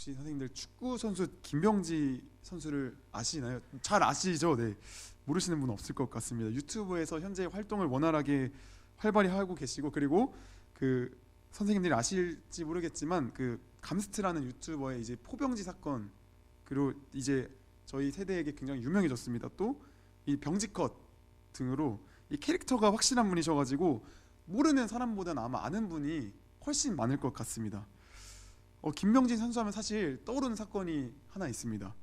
혹시 선생님들 축구 선수 김병지 선수를 아시나요? 잘 아시죠? 네. 모르시는 분 없을 것 같습니다. 유튜브에서 현재 활동을 원활하게 활발히 하고 계시고, 그리고 그 선생님들이 아실지 모르겠지만 그 감스트라는 유튜버의 이제 포병지 사건, 그리고 이제 저희 세대에게 굉장히 유명해졌습니다. 또 이 병지컷 등으로 이 캐릭터가 확실한 분이셔가지고 모르는 사람보다는 아마 아는 분이 훨씬 많을 것 같습니다. 김병진 선수 하면 사실 떠오르는 사건이 하나 있습니다.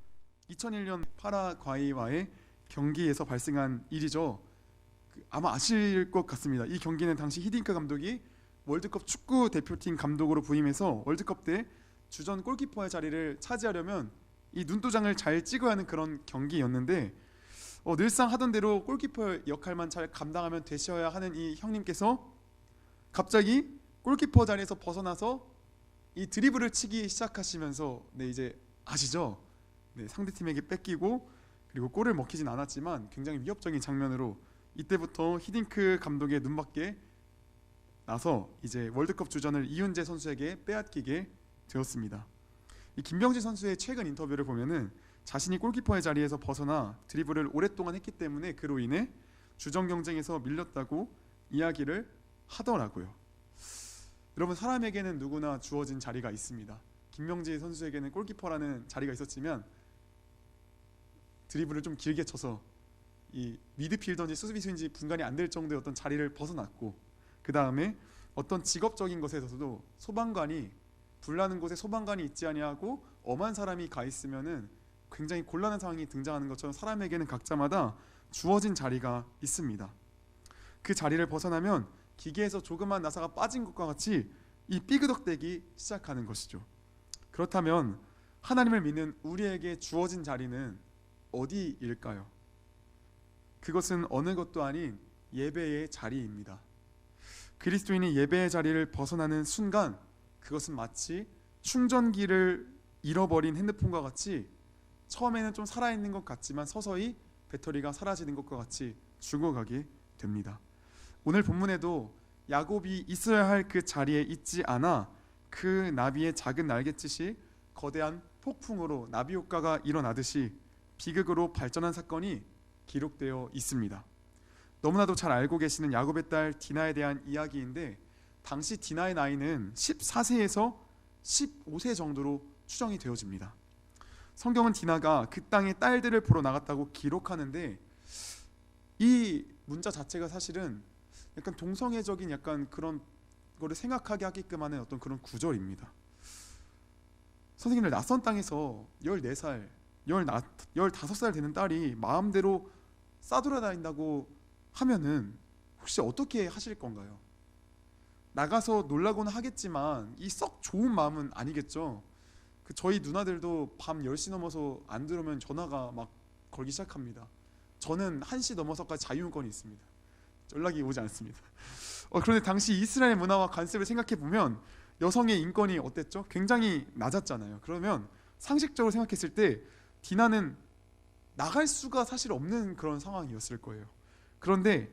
2001년 파라과이와의 경기에서 발생한 일이죠. 아마 아실 것 같습니다. 이 경기는 당시 히딩크 감독이 월드컵 축구 대표팀 감독으로 부임해서 월드컵 때 주전 골키퍼의 자리를 차지하려면 이 눈도장을 잘 찍어야 하는 그런 경기였는데, 늘상 하던 대로 골키퍼 역할만 잘 감당하면 되셔야 하는 이 형님께서 갑자기 골키퍼 자리에서 벗어나서 이 드리블을 치기 시작하시면서, 네, 이제 아시죠? 네, 상대팀에게 뺏기고 그리고 골을 먹히진 않았지만 굉장히 위협적인 장면으로 이때부터 히딩크 감독의 눈밖에 나서 이제 월드컵 주전을 이훈재 선수에게 빼앗기게 되었습니다. 이 김병지 선수의 최근 인터뷰를 보면은 자신이 골키퍼의 자리에서 벗어나 드리블을 오랫동안 했기 때문에 그로 인해 주전 경쟁에서 밀렸다고 이야기를 하더라고요. 여러분, 사람에게는 누구나 주어진 자리가 있습니다. 김명지 선수에게는 골키퍼라는 자리가 있었지만 드리블을 좀 길게 쳐서 이 미드필더인지 수비수인지 분간이 안 될 정도의 어떤 자리를 벗어났고, 그 다음에 어떤 직업적인 것에서도 소방관이 불나는 곳에 소방관이 있지 아니하고 엄한 사람이 가 있으면은 굉장히 곤란한 상황이 등장하는 것처럼 사람에게는 각자마다 주어진 자리가 있습니다. 그 자리를 벗어나면 기계에서 조그만 나사가 빠진 것과 같이 이 삐그덕대기 시작하는 것이죠. 그렇다면 하나님을 믿는 우리에게 주어진 자리는 어디일까요? 그것은 어느 것도 아닌 예배의 자리입니다. 그리스도인이 예배의 자리를 벗어나는 순간 그것은 마치 충전기를 잃어버린 핸드폰과 같이 처음에는 좀 살아있는 것 같지만 서서히 배터리가 사라지는 것과 같이 죽어가게 됩니다. 오늘 본문에도 야곱이 있어야 할 그 자리에 있지 않아 그 나비의 작은 날갯짓이 거대한 폭풍으로 나비 효과가 일어나듯이 비극으로 발전한 사건이 기록되어 있습니다. 너무나도 잘 알고 계시는 야곱의 딸 디나에 대한 이야기인데, 당시 디나의 나이는 14세에서 15세 정도로 추정이 되어집니다. 성경은 디나가 그 땅의 딸들을 보러 나갔다고 기록하는데, 이 문자 자체가 사실은 약간 동성애적인 약간 그런 거를 생각하게 하게끔 하는 어떤 그런 구절입니다. 선생님들, 낯선 땅에서 14살, 15살 되는 딸이 마음대로 싸돌아다닌다고 하면은 혹시 어떻게 하실 건가요? 나가서 놀라고는 하겠지만 이 썩 좋은 마음은 아니겠죠. 저희 누나들도 밤 10시 넘어서 안 들어오면 전화가 막 걸기 시작합니다. 저는 1시 넘어서까지 자유인권이 있습니다. 연락이 오지 않습니다. 그런데 당시 이스라엘 문화와 관습을 생각해 보면 여성의 인권이 어땠죠? 굉장히 낮았잖아요. 그러면 상식적으로 생각했을 때 디나는 나갈 수가 사실 없는 그런 상황이었을 거예요. 그런데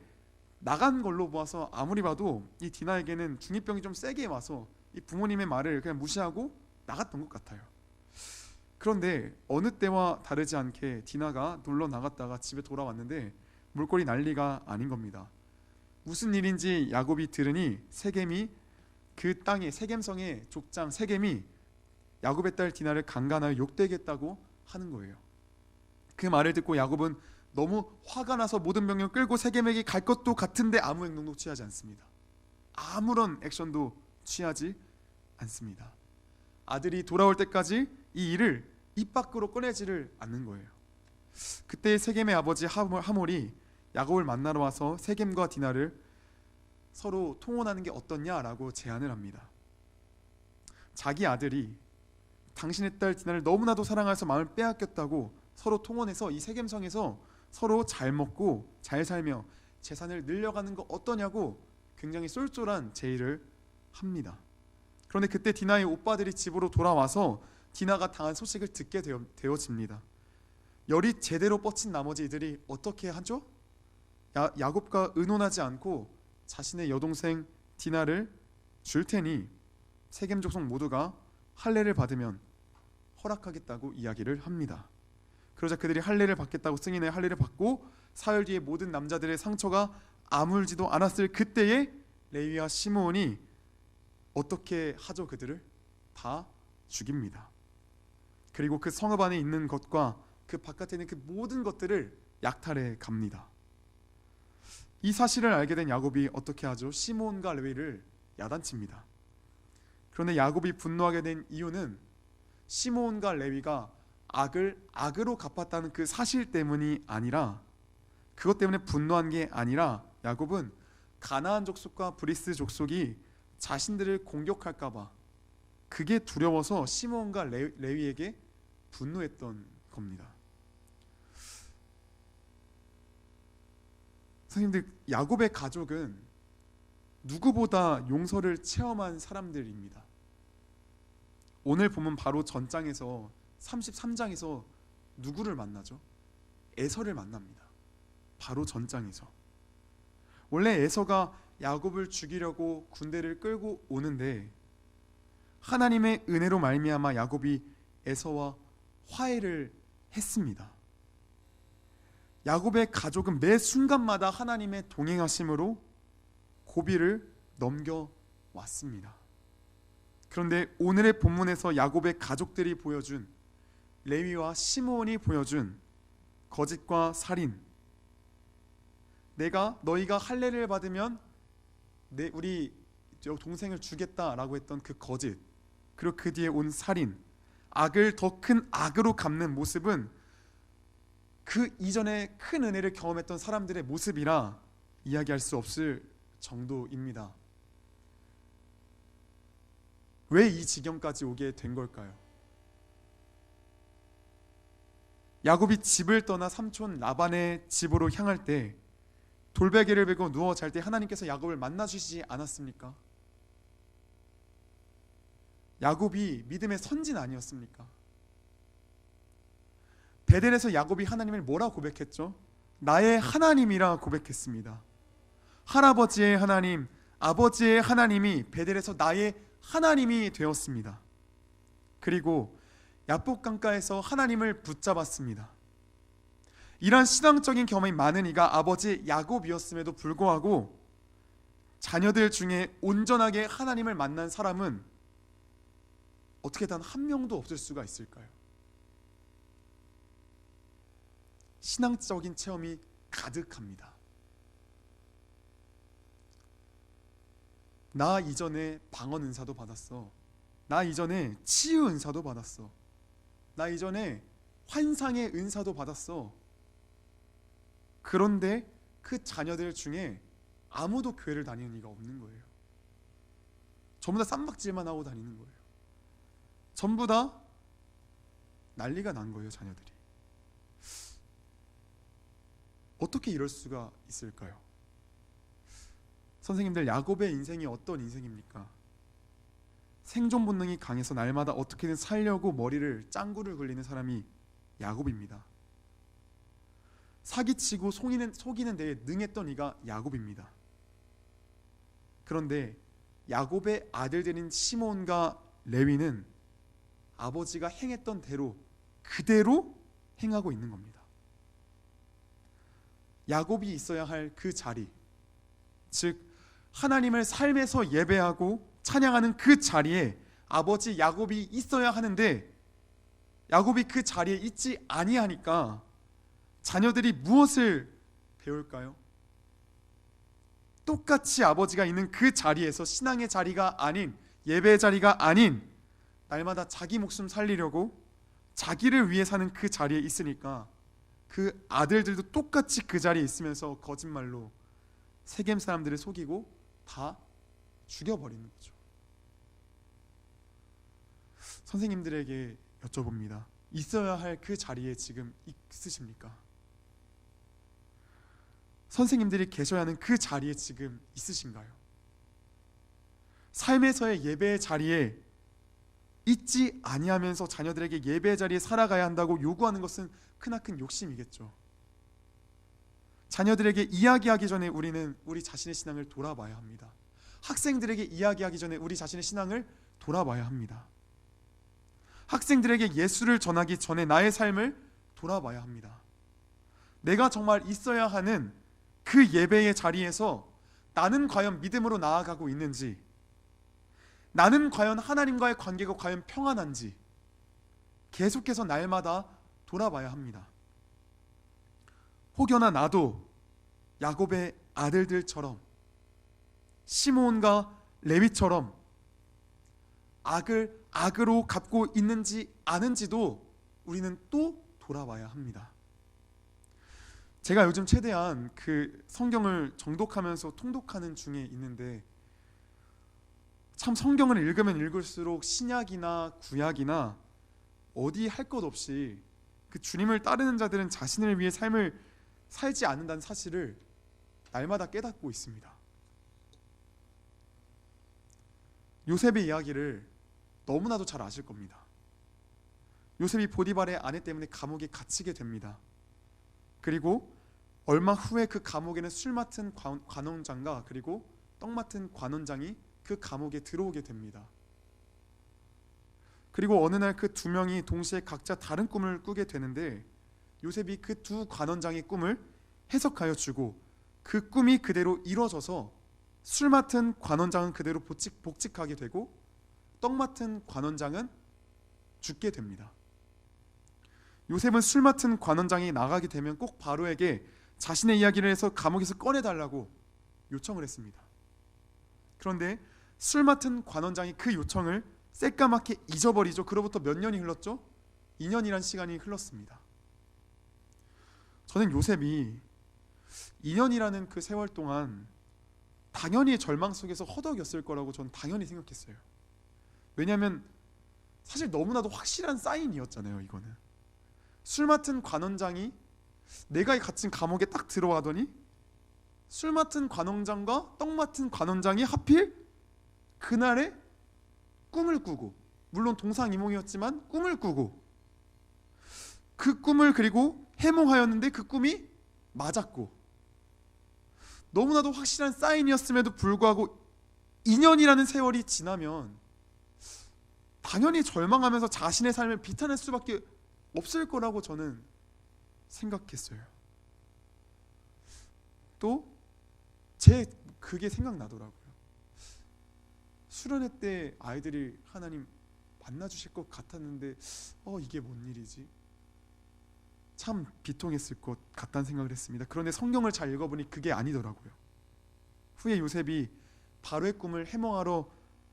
나간 걸로 보아서 아무리 봐도 이 디나에게는 중이병이 좀 세게 와서 이 부모님의 말을 그냥 무시하고 나갔던 것 같아요. 그런데 어느 때와 다르지 않게 디나가 놀러 나갔다가 집에 돌아왔는데 물꼬리 난리가 아닌 겁니다. 무슨 일인지 야곱이 들으니 세겜이 그 땅의 세겜성의 족장 세겜이 야곱의 딸 디나를 강간하여 욕되겠다고 하는 거예요. 그 말을 듣고 야곱은 너무 화가 나서 모든 병력을 끌고 세겜에게 갈 것도 같은데 아무 행동도 취하지 않습니다. 아무런 액션도 취하지 않습니다. 아들이 돌아올 때까지 이 일을 입 밖으로 꺼내지를 않는 거예요. 그때 세겜의 아버지 하몰이 야곱을 만나러 와서 세겜과 디나를 서로 통혼하는 게 어떻냐라고 제안을 합니다. 자기 아들이 당신의 딸 디나를 너무나도 사랑해서 마음을 빼앗겼다고 서로 통혼해서 이 세겜성에서 서로 잘 먹고 잘 살며 재산을 늘려가는 거 어떠냐고 굉장히 쏠쏠한 제의를 합니다. 그런데 그때 디나의 오빠들이 집으로 돌아와서 디나가 당한 소식을 듣게 되어집니다. 열이 제대로 뻗친 나머지 이들이 어떻게 하죠? 야곱과 의논하지 않고 자신의 여동생 디나를 줄 테니 세겜 족속 모두가 할례를 받으면 허락하겠다고 이야기를 합니다. 그러자 그들이 할례를 받겠다고 승인의 할례를 받고 사흘 뒤에 모든 남자들의 상처가 아물지도 않았을 그때에 레위와 시므온이 어떻게 하죠? 그들을 다 죽입니다. 그리고 그 성읍 안에 있는 것과 그 바깥에 있는 그 모든 것들을 약탈해 갑니다. 이 사실을 알게 된 야곱이 어떻게 하죠? 시므온과 레위를 야단칩니다. 그런데 야곱이 분노하게 된 이유는 시므온과 레위가 악을 악으로 갚았다는 그 사실 때문이 아니라, 그것 때문에 분노한 게 아니라 야곱은 가나안 족속과 브리스 족속이 자신들을 공격할까 봐, 그게 두려워서 시므온과 레위에게 분노했던 겁니다. 선생님들, 야곱의 가족은 누구보다 용서를 체험한 사람들입니다. 오늘 보면 바로 전장에서 33장에서 누구를 만나죠? 에서를 만납니다. 바로 전장에서. 원래 에서가 야곱을 죽이려고 군대를 끌고 오는데 하나님의 은혜로 말미암아 야곱이 에서와 화해를 했습니다. 야곱의 가족은 매 순간마다 하나님의 동행하심으로 고비를 넘겨왔습니다. 그런데 오늘의 본문에서 야곱의 가족들이 보여준, 레위와 시므온이 보여준 거짓과 살인, 너희가 할례를 받으면 우리 동생을 주겠다라고 했던 그 거짓, 그리고 그 뒤에 온 살인, 악을 더 큰 악으로 갚는 모습은 그 이전에 큰 은혜를 경험했던 사람들의 모습이라 이야기할 수 없을 정도입니다. 왜 이 지경까지 오게 된 걸까요? 야곱이 집을 떠나 삼촌 라반의 집으로 향할 때 돌베개를 베고 누워 잘 때 하나님께서 야곱을 만나주시지 않았습니까? 야곱이 믿음의 선진 아니었습니까? 베델에서 야곱이 하나님을 뭐라 고백했죠? 나의 하나님이라 고백했습니다. 할아버지의 하나님, 아버지의 하나님이 베델에서 나의 하나님이 되었습니다. 그리고 야복 강가에서 하나님을 붙잡았습니다. 이러한 신앙적인 경험이 많은 이가 아버지 야곱이었음에도 불구하고 자녀들 중에 온전하게 하나님을 만난 사람은 어떻게 단 한 명도 없을 수가 있을까요? 신앙적인 체험이 가득합니다. 나 이전에 방언 은사도 받았어. 나 이전에 치유 은사도 받았어. 나 이전에 환상의 은사도 받았어. 그런데 그 자녀들 중에 아무도 교회를 다니는 이가 없는 거예요. 전부 다 쌈박질만 하고 다니는 거예요. 전부 다 난리가 난 거예요, 자녀들이. 어떻게 이럴 수가 있을까요? 선생님들, 야곱의 인생이 어떤 인생입니까? 생존 본능이 강해서 날마다 어떻게든 살려고 머리를 짱구를 굴리는 사람이 야곱입니다. 사기치고 속이는 데에 능했던 이가 야곱입니다. 그런데 야곱의 아들들인 시몬과 레위는 아버지가 행했던 대로 그대로 행하고 있는 겁니다. 야곱이 있어야 할 그 자리, 즉 하나님을 삶에서 예배하고 찬양하는 그 자리에 아버지 야곱이 있어야 하는데 야곱이 그 자리에 있지 아니하니까 자녀들이 무엇을 배울까요? 똑같이 아버지가 있는 그 자리에서 신앙의 자리가 아닌, 예배의 자리가 아닌, 날마다 자기 목숨 살리려고 자기를 위해 사는 그 자리에 있으니까 그 아들들도 똑같이 그 자리에 있으면서 거짓말로 세겜 사람들을 속이고 다 죽여버리는 거죠. 선생님들에게 여쭤봅니다. 있어야 할 그 자리에 지금 있으십니까? 선생님들이 계셔야 하는 그 자리에 지금 있으신가요? 삶에서의 예배의 자리에 있지 아니하면서 자녀들에게 예배의 자리에 살아가야 한다고 요구하는 것은 크나큰 욕심이겠죠. 자녀들에게 이야기하기 전에 우리는 우리 자신의 신앙을 돌아봐야 합니다. 학생들에게 이야기하기 전에 우리 자신의 신앙을 돌아봐야 합니다. 학생들에게 예수를 전하기 전에 나의 삶을 돌아봐야 합니다. 내가 정말 있어야 하는 그 예배의 자리에서 나는 과연 믿음으로 나아가고 있는지, 나는 과연 하나님과의 관계가 과연 평안한지 계속해서 날마다 돌아봐야 합니다. 혹여나 나도 야곱의 아들들처럼 시므온과 레위처럼 악을 악으로 갚고 있는지 아는지도 우리는 또 돌아봐야 합니다. 제가 요즘 최대한 그 성경을 정독하면서 통독하는 중에 있는데, 참 성경을 읽으면 읽을수록 신약이나 구약이나 어디 할 것 없이 그 주님을 따르는 자들은 자신을 위해 삶을 살지 않는다는 사실을 날마다 깨닫고 있습니다. 요셉의 이야기를 너무나도 잘 아실 겁니다. 요셉이 보디발의 아내 때문에 감옥에 갇히게 됩니다. 그리고 얼마 후에 그 감옥에는 술 맡은 관원장과 그리고 떡 맡은 관원장이 그 감옥에 들어오게 됩니다. 그리고 어느 날 그 두 명이 동시에 각자 다른 꿈을 꾸게 되는데, 요셉이 그 두 관원장의 꿈을 해석하여 주고 그 꿈이 그대로 이루어져서 술 맡은 관원장은 그대로 복직하게 되고 떡 맡은 관원장은 죽게 됩니다. 요셉은 술 맡은 관원장이 나가게 되면 꼭 바로에게 자신의 이야기를 해서 감옥에서 꺼내달라고 요청을 했습니다. 그런데 술 맡은 관원장이 그 요청을 새까맣게 잊어버리죠. 그로부터 몇 년이 흘렀죠? 2년이란 시간이 흘렀습니다. 저는 요셉이 2년이라는 그 세월 동안 당연히 절망 속에서 허덕였을 거라고 저는 당연히 생각했어요. 왜냐하면 사실 너무나도 확실한 사인이었잖아요. 이거는 술 맡은 관원장이 내가 갇힌 감옥에 딱 들어가더니 술 맡은 관원장과 떡 맡은 관원장이 하필 그날에 꿈을 꾸고, 물론 동상이몽이었지만 꿈을 꾸고, 그 꿈을 그리고 해몽하였는데 그 꿈이 맞았고, 너무나도 확실한 사인이었음에도 불구하고 2년이라는 세월이 지나면 당연히 절망하면서 자신의 삶을 비탄할 수밖에 없을 거라고 저는 생각했어요. 또 그게 생각나더라고요. 수련회 때 아이들이 하나님 만나주실 것 같았는데 이게 뭔 일이지? 참 비통했을 것 같다는 생각을 했습니다. 그런데 성경을 잘 읽어보니 그게 아니더라고요. 후에 요셉이 바로의 꿈을 해몽하러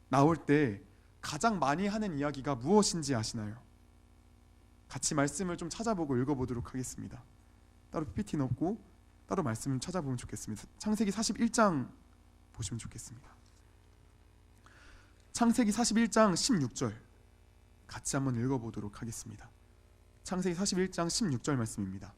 나올 때 가장 많이 하는 이야기가 무엇인지 아시나요? 같이 말씀을 좀 찾아보고 읽어보도록 하겠습니다. 따로 PPT 넣고 따로 말씀을 찾아보면 좋겠습니다. 창세기 41장 보시면 좋겠습니다. 창세기 41장 16절 같이 한번 읽어보도록 하겠습니다. 창세기 41장 16절 말씀입니다.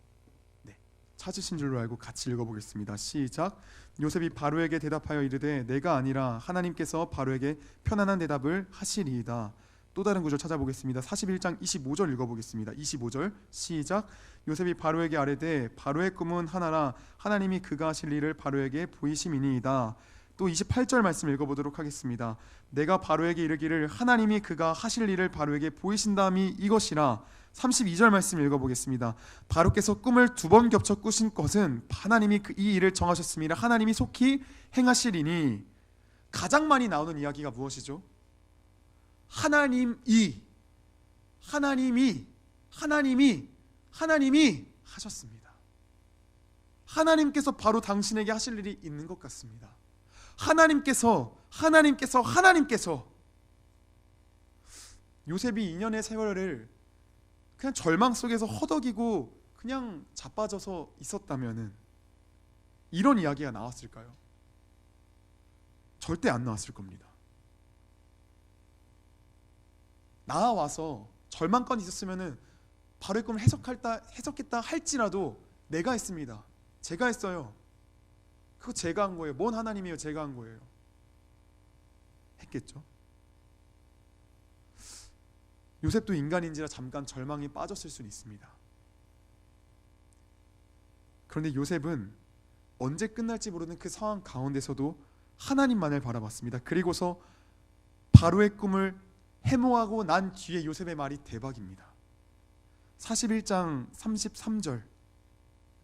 찾으신 줄로 알고 같이 읽어보겠습니다. 시작. 요셉이 바로에게 대답하여 이르되 내가 아니라 하나님께서 바로에게 편안한 대답을 하시리이다. 또 다른 구절 찾아보겠습니다. 41장 25절 읽어보겠습니다. 25절 시작. 요셉이 바로에게 아뢰되 바로의 꿈은 하나라 하나님이 그가 하실 일을 바로에게 보이심이니이다. 또 28절 말씀 읽어보도록 하겠습니다. 내가 바로에게 이르기를 하나님이 그가 하실 일을 바로에게 보이신다함이 이것이라. 32절 말씀 읽어보겠습니다. 바로께서 꿈을 두 번 겹쳐 꾸신 것은 하나님이 이 일을 정하셨습니다. 하나님이 속히 행하시리니. 가장 많이 나오는 이야기가 무엇이죠? 하나님이 하셨습니다. 하나님께서 바로 당신에게 하실 일이 있는 것 같습니다. 하나님께서 요셉이 2년의 세월을 그냥 절망 속에서 허덕이고 그냥 자빠져서 있었다면은 이런 이야기가 나왔을까요? 절대 안 나왔을 겁니다. 나와서 절망까지 있었으면은 바로의 꿈을 해석했다 할지라도 내가 했습니다. 제가 했어요. 그거 제가 한 거예요. 뭔 하나님이에요? 제가 한 거예요. 했겠죠. 요셉도 인간인지라 잠깐 절망에 빠졌을 수는 있습니다. 그런데 요셉은 언제 끝날지 모르는 그 상황 가운데서도 하나님만을 바라봤습니다. 그리고서 바로의 꿈을 해모하고 난 뒤에 요셉의 말이 대박입니다. 41장 33절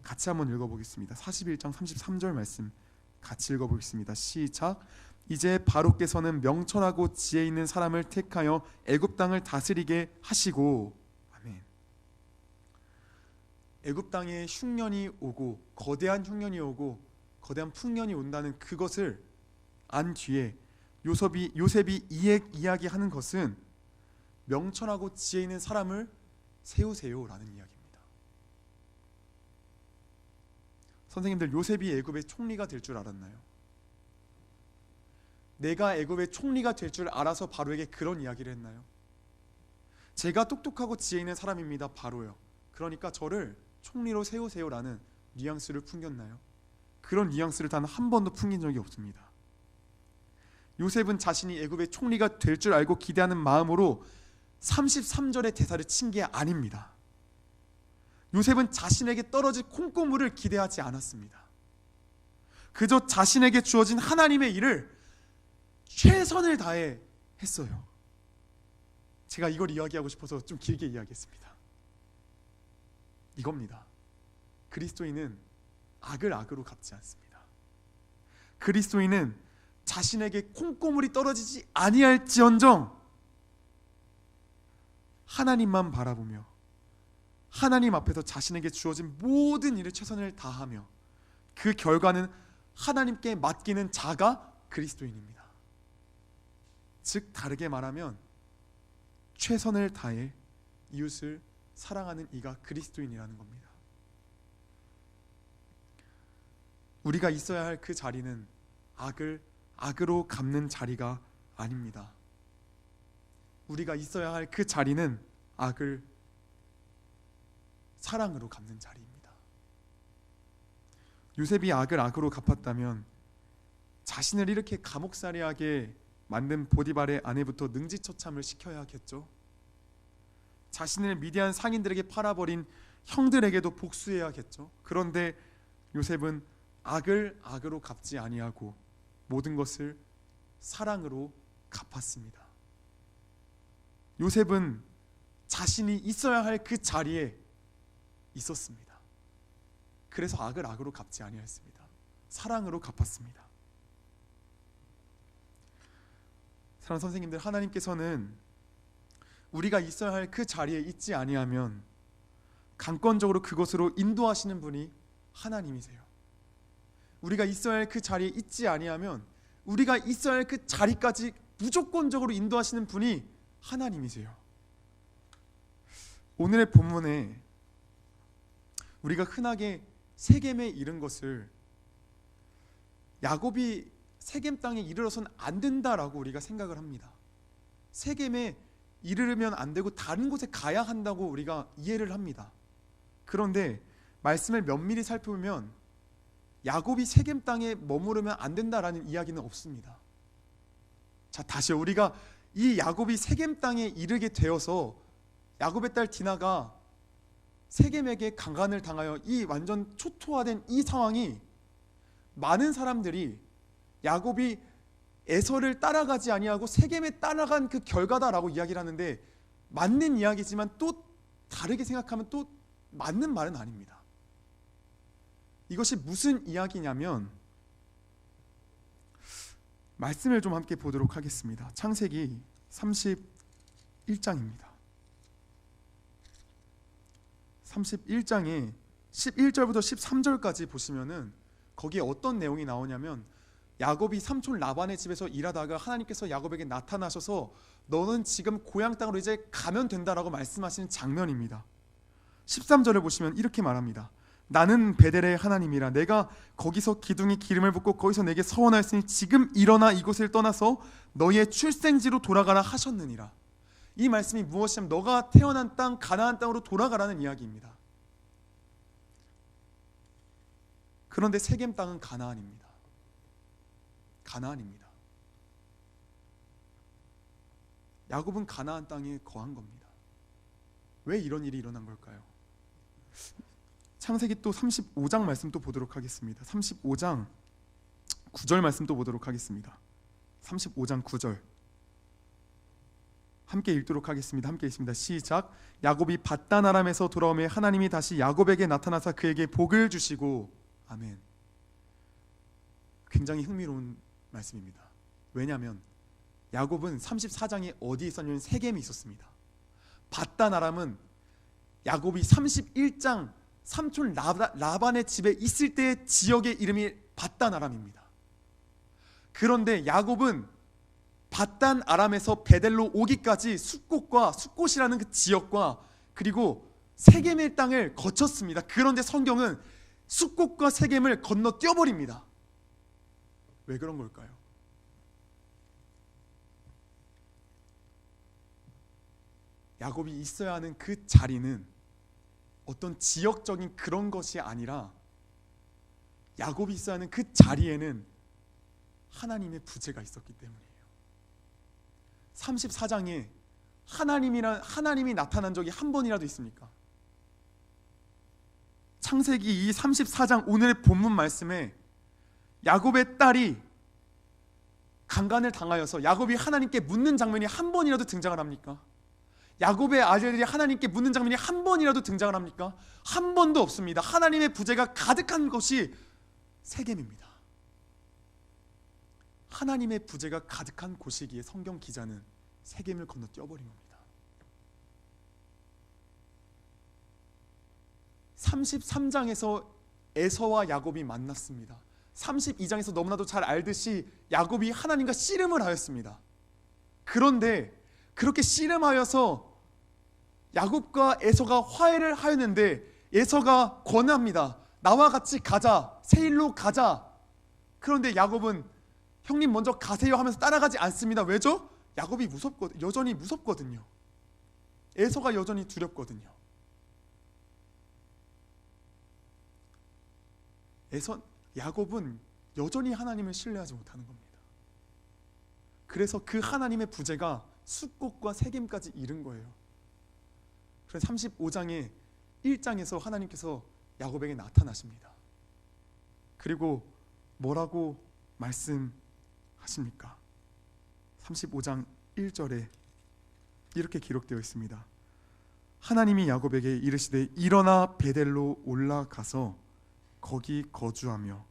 같이 한번 읽어보겠습니다. 41장 33절 말씀 같이 읽어보겠습니다. 시작. 이제 바로께서는 명철하고 지혜 있는 사람을 택하여 애굽 땅을 다스리게 하시고. 아멘. 애굽 땅에 흉년이 오고 거대한 흉년이 오고 거대한 풍년이 온다는 그것을 안 뒤에 요셉이 이야기하는 것은 명철하고 지혜 있는 사람을 세우세요라는 이야기입니다. 선생님들, 요셉이 애굽의 총리가 될 줄 알았나요? 내가 애굽의 총리가 될 줄 알아서 바로에게 그런 이야기를 했나요? 제가 똑똑하고 지혜 있는 사람입니다, 바로요. 그러니까 저를 총리로 세우세요라는 뉘앙스를 풍겼나요? 그런 뉘앙스를 단 한 번도 풍긴 적이 없습니다. 요셉은 자신이 애굽의 총리가 될 줄 알고 기대하는 마음으로 33절의 대사를 친 게 아닙니다. 요셉은 자신에게 떨어질 콩고물을 기대하지 않았습니다. 그저 자신에게 주어진 하나님의 일을 최선을 다해 했어요. 제가 이걸 이야기하고 싶어서 좀 길게 이야기했습니다. 이겁니다. 그리스도인은 악을 악으로 갚지 않습니다. 그리스도인은 자신에게 콩고물이 떨어지지 아니할지언정 하나님만 바라보며 하나님 앞에서 자신에게 주어진 모든 일에 최선을 다하며 그 결과는 하나님께 맡기는 자가 그리스도인입니다. 즉 다르게 말하면 최선을 다해 이웃을 사랑하는 이가 그리스도인이라는 겁니다. 우리가 있어야 할 그 자리는 악을 악으로 갚는 자리가 아닙니다. 우리가 있어야 할 그 자리는 악을 사랑으로 갚는 자리입니다. 요셉이 악을 악으로 갚았다면 자신을 이렇게 감옥살이하게 만든 보디발의 아내부터 능지처참을 시켜야겠죠. 자신을 미디안 상인들에게 팔아버린 형들에게도 복수해야겠죠. 그런데 요셉은 악을 악으로 갚지 아니하고 모든 것을 사랑으로 갚았습니다. 요셉은 자신이 있어야 할 그 자리에 있었습니다. 그래서 악을 악으로 갚지 아니하였습니다. 사랑으로 갚았습니다. 사랑하는 선생님들, 하나님께서는 우리가 있어야 할 그 자리에 있지 아니하면 강권적으로 그곳으로 인도하시는 분이 하나님이세요. 우리가 있어야 할 그 자리에 있지 아니하면 우리가 있어야 할 그 자리까지 무조건적으로 인도하시는 분이 하나님이세요. 오늘의 본문에 우리가 흔하게 세겜에 이른 것을 야곱이 세겜 땅에 이르러서는 안 된다라고 우리가 생각을 합니다. 세겜에 이르르면 안 되고 다른 곳에 가야 한다고 우리가 이해를 합니다. 그런데 말씀을 면밀히 살펴보면 야곱이 세겜 땅에 머무르면 안 된다라는 이야기는 없습니다. 자, 다시 우리가 이 야곱이 세겜 땅에 이르게 되어서 야곱의 딸 디나가 세겜에게 강간을 당하여 이 완전 초토화된 이 상황이 많은 사람들이 야곱이 에서를 따라가지 아니하고 세겜에 따라간 그 결과다라고 이야기를 하는데 맞는 이야기지만 또 다르게 생각하면 또 맞는 말은 아닙니다. 이것이 무슨 이야기냐면 말씀을 좀 함께 보도록 하겠습니다. 창세기 31장입니다. 31장에 11절부터 13절까지 보시면은 거기에 어떤 내용이 나오냐면 야곱이 삼촌 라반의 집에서 일하다가 하나님께서 야곱에게 나타나셔서 너는 지금 고향 땅으로 이제 가면 된다라고 말씀하시는 장면입니다. 13절을 보시면 이렇게 말합니다. 나는 베델의 하나님이라 내가 거기서 기둥이 기름을 붓고 거기서 내게 서원하였으니 지금 일어나 이곳을 떠나서 너희의 출생지로 돌아가라 하셨느니라. 이 말씀이 무엇이냐면 너가 태어난 땅 가나안 땅으로 돌아가라는 이야기입니다. 그런데 세겜 땅은 가나안입니다. 가나안입니다. 야곱은 가나안 땅에 거한 겁니다. 왜 이런 일이 일어난 걸까요? 창세기 또 35장 말씀 또 보도록 하겠습니다. 35장 9절 말씀 또 보도록 하겠습니다. 35장 9절 함께 읽도록 하겠습니다. 함께 읽습니다. 시작. 야곱이 밧단 아람에서 돌아오매 하나님이 다시 야곱에게 나타나사 그에게 복을 주시고. 아멘. 굉장히 흥미로운 말씀입니다. 왜냐하면 야곱은 34장에 어디에 있었냐면 세겜이 있었습니다. 밧단 아람은 야곱이 31장 삼촌 라반의 집에 있을 때의 지역의 이름이 밧단 아람입니다. 그런데 야곱은 밧단 아람에서 베델로 오기까지 숫곳이라는 그 지역과 그리고 세겜의 땅을 거쳤습니다. 그런데 성경은 숫곳과 세겜을 건너 뛰어버립니다. 왜 그런 걸까요? 야곱이 있어야 하는 그 자리는 어떤 지역적인 그런 것이 아니라 야곱이 있어야 하는 그 자리에는 하나님의 부재가 있었기 때문이에요. 34장에 하나님이 나타난 적이 한 번이라도 있습니까? 창세기 이 34장 오늘의 본문 말씀에 야곱의 딸이 강간을 당하여서 야곱이 하나님께 묻는 장면이 한 번이라도 등장을 합니까? 야곱의 아들들이 하나님께 묻는 장면이 한 번이라도 등장을 합니까? 한 번도 없습니다. 하나님의 부재가 가득한 것이 세겜입니다. 하나님의 부재가 가득한 곳이기에 성경 기자는 세겜을 건너 뛰어버린 겁니다. 33장에서 에서와 야곱이 만났습니다. 32장에서 너무나도 잘 알듯이 야곱이 하나님과 씨름을 하였습니다. 그런데 그렇게 씨름하여서 야곱과 에서가 화해를 하였는데 에서가 권합니다. 나와 같이 가자. 세일로 가자. 그런데 야곱은 형님 먼저 가세요 하면서 따라가지 않습니다. 왜죠? 야곱이 여전히 무섭거든요. 에서가 여전히 두렵거든요. 야곱은 여전히 하나님을 신뢰하지 못하는 겁니다. 그래서 그 하나님의 부재가 숫곳과 세겜까지 이른 거예요. 그래서 35장의 1장에서 하나님께서 야곱에게 나타나십니다. 그리고 뭐라고 말씀하십니까? 35장 1절에 이렇게 기록되어 있습니다. 하나님이 야곱에게 이르시되 일어나 베델로 올라가서 거기 거주하며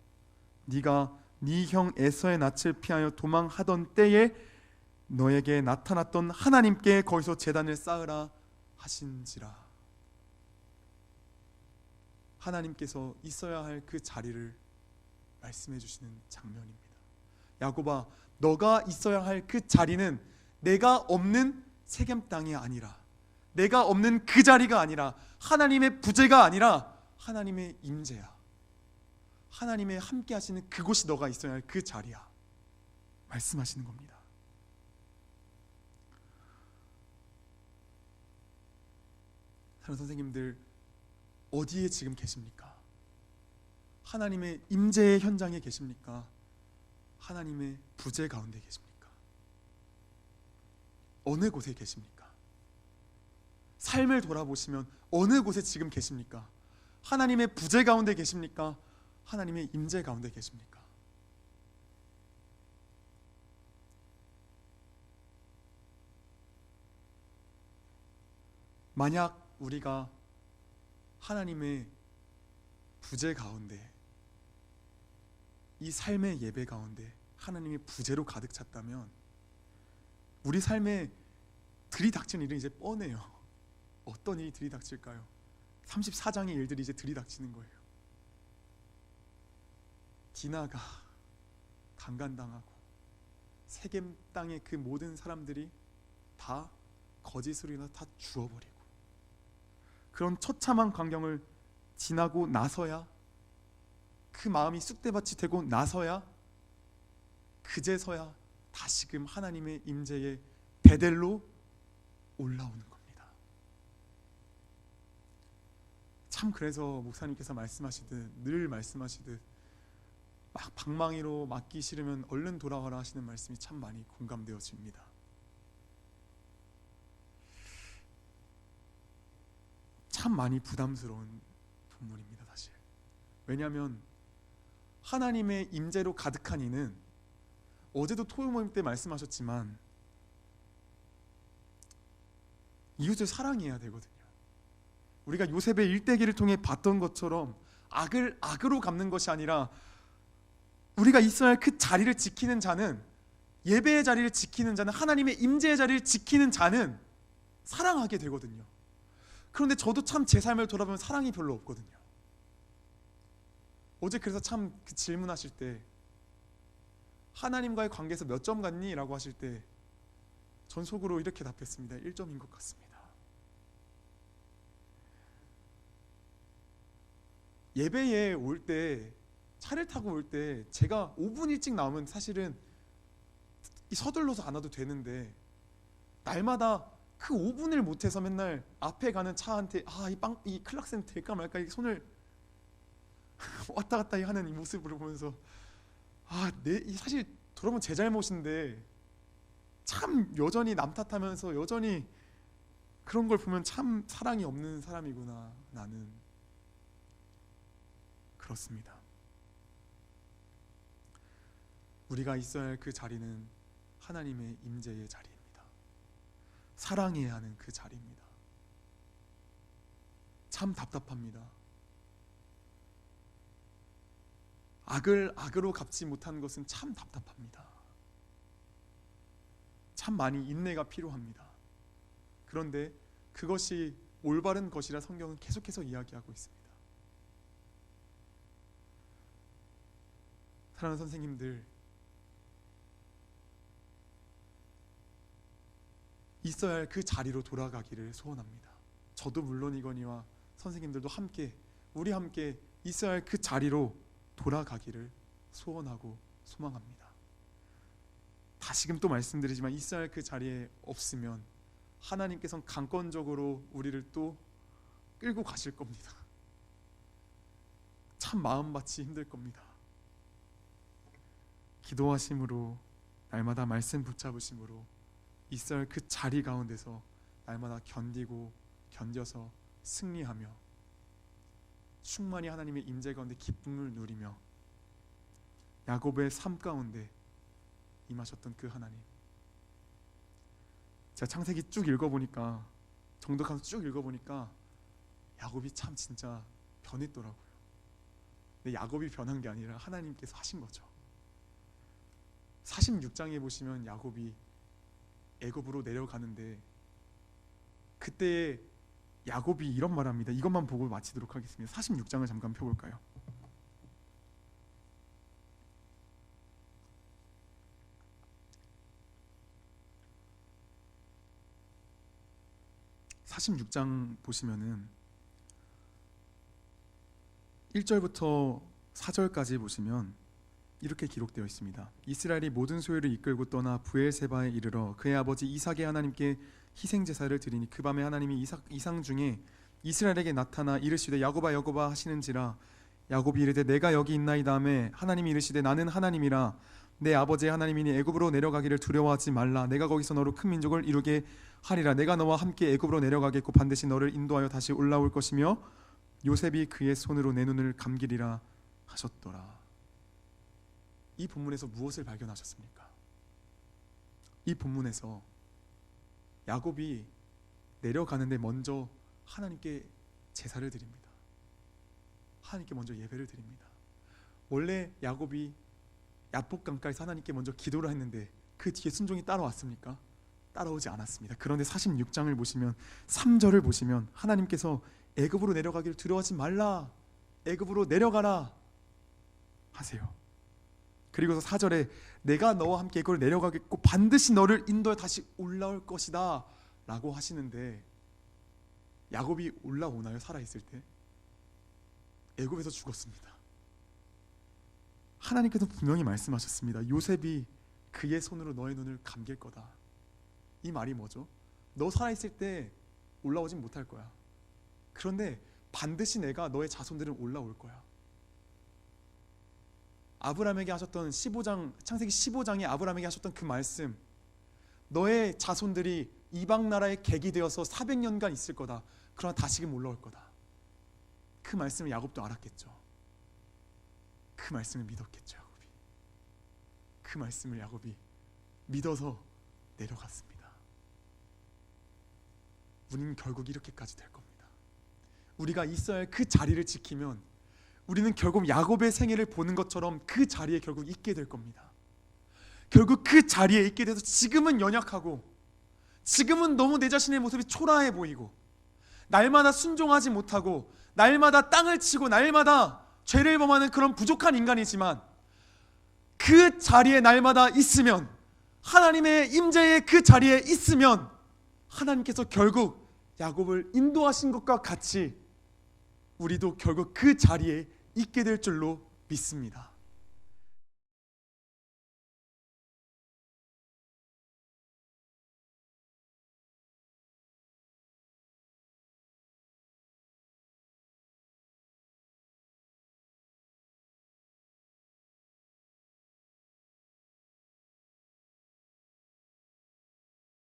네가 네 형 에서의 낯을 피하여 도망하던 때에 너에게 나타났던 하나님께 거기서 제단을 쌓으라 하신지라. 하나님께서 있어야 할 그 자리를 말씀해 주시는 장면입니다. 야곱아, 너가 있어야 할 그 자리는 내가 없는 세겜 땅이 아니라, 내가 없는 그 자리가 아니라, 하나님의 부재가 아니라 하나님의 임재야. 하나님의 함께 하시는 그곳이 너가 있어야 할 그 자리야. 말씀하시는 겁니다. 사랑하는 선생님들, 어디에 지금 계십니까? 하나님의 임재의 현장에 계십니까? 하나님의 부재 가운데 계십니까? 어느 곳에 계십니까? 삶을 돌아보시면 어느 곳에 지금 계십니까? 하나님의 부재 가운데 계십니까? 하나님의 임재 가운데 계십니까? 만약 우리가 하나님의 부재 가운데, 이 삶의 예배 가운데 하나님의 부재로 가득 찼다면 우리 삶에 들이닥친 일은 이제 뻔해요. 어떤 일이 들이닥칠까요? 34장의 일들이 이제 들이닥치는 거예요. 디나가 강간당하고 세겜 땅의 그 모든 사람들이 다 거짓으로 인해 다 죽어버리고, 그런 처참한 광경을 지나고 나서야, 그 마음이 쑥대밭이 되고 나서야, 그제서야 다시금 하나님의 임재의 베델로 올라오는 겁니다. 참, 그래서 목사님께서 늘 말씀하시듯 막 방망이로 맞기 싫으면 얼른 돌아와라 하시는 말씀이 참 많이 공감되어집니다. 참 많이 부담스러운 본문입니다, 사실. 왜냐하면 하나님의 임재로 가득한 이는, 어제도 토요 모임 때 말씀하셨지만 이웃을 사랑해야 되거든요. 우리가 요셉의 일대기를 통해 봤던 것처럼 악을 악으로 갚는 것이 아니라 우리가 있어야 할 그 자리를 지키는 자는, 예배의 자리를 지키는 자는, 하나님의 임재의 자리를 지키는 자는 사랑하게 되거든요. 그런데 저도 참 제 삶을 돌아보면 사랑이 별로 없거든요. 어제 그래서 참 그 질문하실 때 하나님과의 관계에서 몇 점 갔니? 라고 하실 때 전 속으로 이렇게 답했습니다. 1점인 것 같습니다. 예배에 올 때, 차를 타고 올 때 제가 5분 일찍 나오면 사실은 서둘러서 안 와도 되는데, 날마다 그 5분을 못해서 맨날 앞에 가는 차한테 이 클락슨 될까 말까 이 손을 왔다 갔다 하는 이 모습을 보면서 사실 돌아보면 제 잘못인데 참 여전히 남 탓하면서 여전히 그런 걸 보면 참 사랑이 없는 사람이구나 나는. 그렇습니다. 우리가 있어야 할 그 자리는 하나님의 임재의 자리입니다. 사랑해야 하는 그 자리입니다. 참 답답합니다. 악을 악으로 갚지 못한 것은 참 답답합니다. 참 많이 인내가 필요합니다. 그런데 그것이 올바른 것이라 성경은 계속해서 이야기하고 있습니다. 사랑하는 선생님들, 있어야 할 그 자리로 돌아가기를 소원합니다. 저도 물론이거니와 선생님들도 함께, 우리 함께 있어야 할 그 자리로 돌아가기를 소원하고 소망합니다. 다시금 또 말씀드리지만 있어야 할 그 자리에 없으면 하나님께서는 강권적으로 우리를 또 끌고 가실 겁니다. 참 마음받기 힘들 겁니다. 기도하심으로, 날마다 말씀 붙잡으심으로 있어야 할 그 자리 가운데서 날마다 견디고 견뎌서 승리하며 충만히 하나님의 임재 가운데 기쁨을 누리며 야곱의 삶 가운데 임하셨던 그 하나님. 제가 창세기 쭉 읽어보니까, 정독하면서 쭉 읽어보니까 야곱이 참 진짜 변했더라고요. 근데 야곱이 변한 게 아니라 하나님께서 하신 거죠. 46장에 보시면 야곱이 애굽으로 내려가는데 그때 야곱이 이런 말합니다. 이것만 보고 마치도록 하겠습니다. 46장을 잠깐 펴볼까요? (46장) 보시면은 1절부터 4절까지 보시면 이렇게 기록되어 있습니다. 이스라엘이 모든 소유를 이끌고 떠나 브엘세바에 이르러 그의 아버지 이삭의 하나님께 희생 제사를 드리니 그 밤에 하나님이 이상 중에 이스라엘에게 나타나 이르시되 야곱아 야곱아 하시는지라. 야곱이 이르되 내가 여기 있나이다 하매 하나님이 이르시되 나는 하나님이라 내 아버지의 하나님이니 애굽으로 내려가기를 두려워하지 말라. 내가 거기서 너로 큰 민족을 이루게 하리라. 내가 너와 함께 애굽으로 내려가겠고 반드시 너를 인도하여 다시 올라올 것이며 요셉이 그의 손으로 내 눈을 감기리라 하셨더라. 이 본문에서 무엇을 발견하셨습니까? 이 본문에서 야곱이 내려가는데 먼저 하나님께 제사를 드립니다. 하나님께 먼저 예배를 드립니다. 원래 야곱이 야복강가에서 하나님께 먼저 기도를 했는데 그 뒤에 순종이 따라왔습니까? 따라오지 않았습니다. 그런데 46장을 보시면 3절을 보시면 하나님께서 애굽으로 내려가기를 두려워하지 말라, 애굽으로 내려가라 하세요. 그리고서 4절에 내가 너와 함께 애굽으로 내려가겠고 반드시 너를 인도해 다시 올라올 것이다 라고 하시는데, 야곱이 올라오나요? 살아있을 때? 애굽에서 죽었습니다. 하나님께서 분명히 말씀하셨습니다. 요셉이 그의 손으로 너의 눈을 감길 거다. 이 말이 뭐죠? 너 살아있을 때 올라오진 못할 거야. 그런데 반드시 내가 너의 자손들은 올라올 거야. 아브라함에게 하셨던 15장, 창세기 15장에 아브라함에게 하셨던 그 말씀, 너의 자손들이 이방 나라의 객이 되어서 400년간 있을 거다. 그러나 다시금 올라올 거다. 그 말씀을 야곱도 알았겠죠. 그 말씀을 믿었겠죠. 야곱이. 그 말씀을 야곱이 믿어서 내려갔습니다. 우리는 결국 이렇게까지 될 겁니다. 우리가 있어야 할 그 자리를 지키면 우리는 결국 야곱의 생애를 보는 것처럼 그 자리에 결국 있게 될 겁니다. 결국 그 자리에 있게 돼서 지금은 연약하고 지금은 너무 내 자신의 모습이 초라해 보이고 날마다 순종하지 못하고 날마다 땅을 치고 날마다 죄를 범하는 그런 부족한 인간이지만 그 자리에 날마다 있으면, 하나님의 임재의 그 자리에 있으면 하나님께서 결국 야곱을 인도하신 것과 같이 우리도 결국 그 자리에 있게 될 줄로 믿습니다.